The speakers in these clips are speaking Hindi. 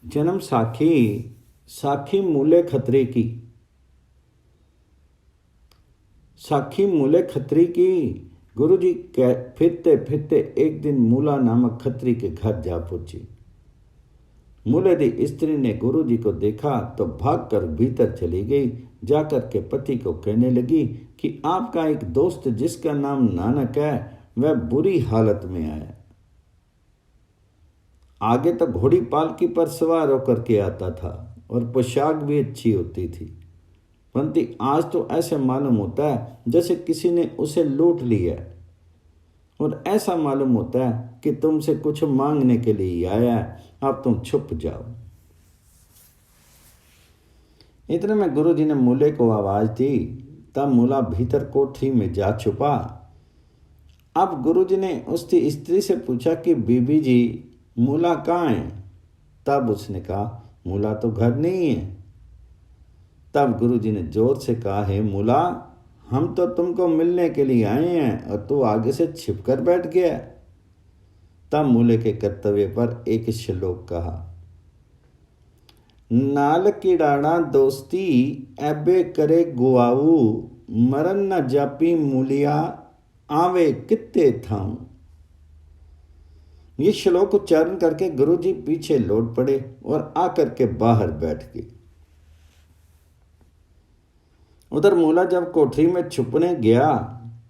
जन्म साखी साखी मूले खतरे की। साखी मूले खत्री की। गुरुजी फिरते फिरते एक दिन मूला नामक खत्री के घर जा पहुंची। मूले दी स्त्री ने गुरुजी को देखा तो भागकर भीतर चली गई। जाकर के पति को कहने लगी कि आपका एक दोस्त जिसका नाम नानक है वह बुरी हालत में आया। आगे तो घोड़ी पालकी पर सवार होकर के आता था और पोशाक भी अच्छी होती थी, परंतु आज तो ऐसे मालूम होता है जैसे किसी ने उसे लूट लिया है, और ऐसा मालूम होता है कि तुमसे कुछ मांगने के लिए आया है, अब तुम छुप जाओ। इतने में गुरुजी ने मूले को आवाज दी। तब मूला भीतर कोठरी में जा छुपा। अब गुरुजी ने उसकी स्त्री से पूछा कि बीबी जी मूला कहाँ है? तब उसने कहा मूला तो घर नहीं है। तब गुरुजी ने जोर से कहा, हे मूला, हम तो तुमको मिलने के लिए आए हैं और तू आगे से छिप कर बैठ गया। तब मूले के कर्तव्य पर एक श्लोक कहा, नाल कीड़ाणा दोस्ती एबे करे गुआऊ, मरन न जापी मूलिया आवे कित्ते थाऊं। ये श्लोक उच्चारण करके गुरुजी पीछे लौट पड़े और आकर के बाहर बैठ गए। उधर मूला जब कोठरी में छुपने गया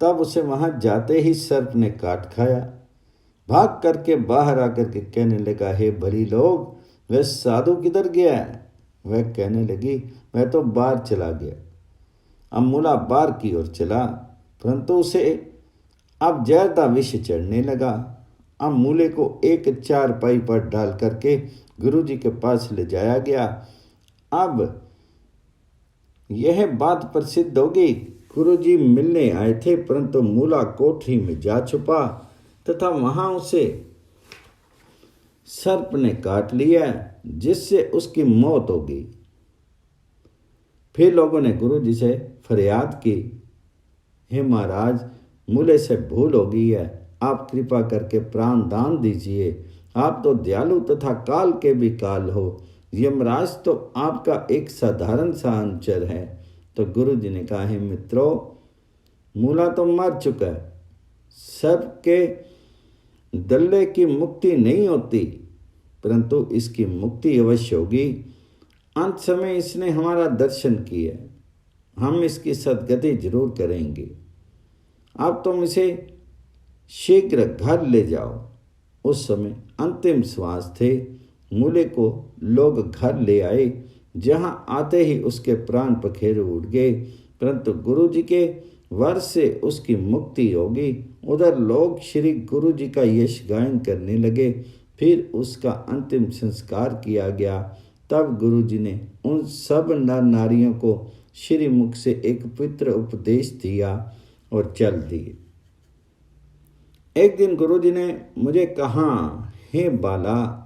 तब उसे वहां जाते ही सर्प ने काट खाया। भाग करके बाहर आकर के कहने लगा, हे भली लोग, वह साधु किधर गया है? वह कहने लगी, वह तो बाहर चला गया। अब मूला बाहर की ओर चला, परंतु उसे अब जहर का विष चढ़ने लगा। अब मूले को एक चारपाई पर डाल करके गुरुजी के पास ले जाया गया। अब यह बात प्रसिद्ध हो गई, गुरुजी मिलने आए थे, परंतु मूला कोठरी में जा छुपा तथा वहां उसे सर्प ने काट लिया, जिससे उसकी मौत हो गई। फिर लोगों ने गुरुजी से फरियाद की, हे महाराज, मूले से भूल हो गई है, आप कृपा करके प्राण दान दीजिए। आप तो दयालु तथा काल के भी काल हो, यमराज तो आपका एक साधारण सा अनुचर है। तो गुरुजी ने कहा, हे मित्रों, मूला तो मर चुका है, सबके दल्ले की मुक्ति नहीं होती, परंतु इसकी मुक्ति अवश्य होगी। अंत समय इसने हमारा दर्शन किया, हम इसकी सद्गति जरूर करेंगे। अब तुम इसे शीघ्र घर ले जाओ। उस समय अंतिम श्वास थे। मूले को लोग घर ले आए, जहां आते ही उसके प्राण पखेरु उड़ गए, परंतु गुरुजी के वर से उसकी मुक्ति होगी। उधर लोग श्री गुरुजी का यश गायन करने लगे। फिर उसका अंतिम संस्कार किया गया। तब गुरुजी ने उन सब नर नारियों को श्री मुख से एक पवित्र उपदेश दिया और चल दिए। एक दिन गुरुजी ने मुझे कहा, हे बाला,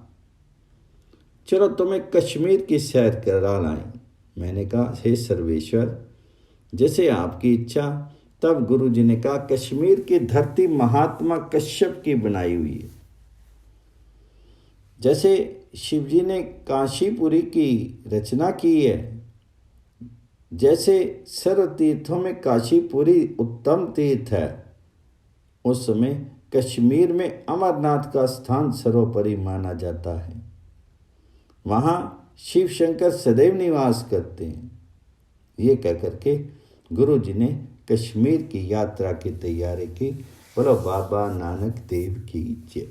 चलो तुम्हें कश्मीर की सैर करा लाएं। मैंने कहा, हे सर्वेश्वर, जैसे आपकी इच्छा। तब गुरुजी ने कहा, कश्मीर की धरती महात्मा कश्यप की बनाई हुई है। जैसे शिवजी ने काशीपुरी की रचना की है, जैसे सर्व तीर्थों में काशीपुरी उत्तम तीर्थ है, उस समय कश्मीर में अमरनाथ का स्थान सर्वोपरि माना जाता है। वहाँ शिव शंकर सदैव निवास करते हैं। ये कहकर के गुरुजी ने कश्मीर की यात्रा की तैयारी की। बोलो बाबा नानक देव की जय।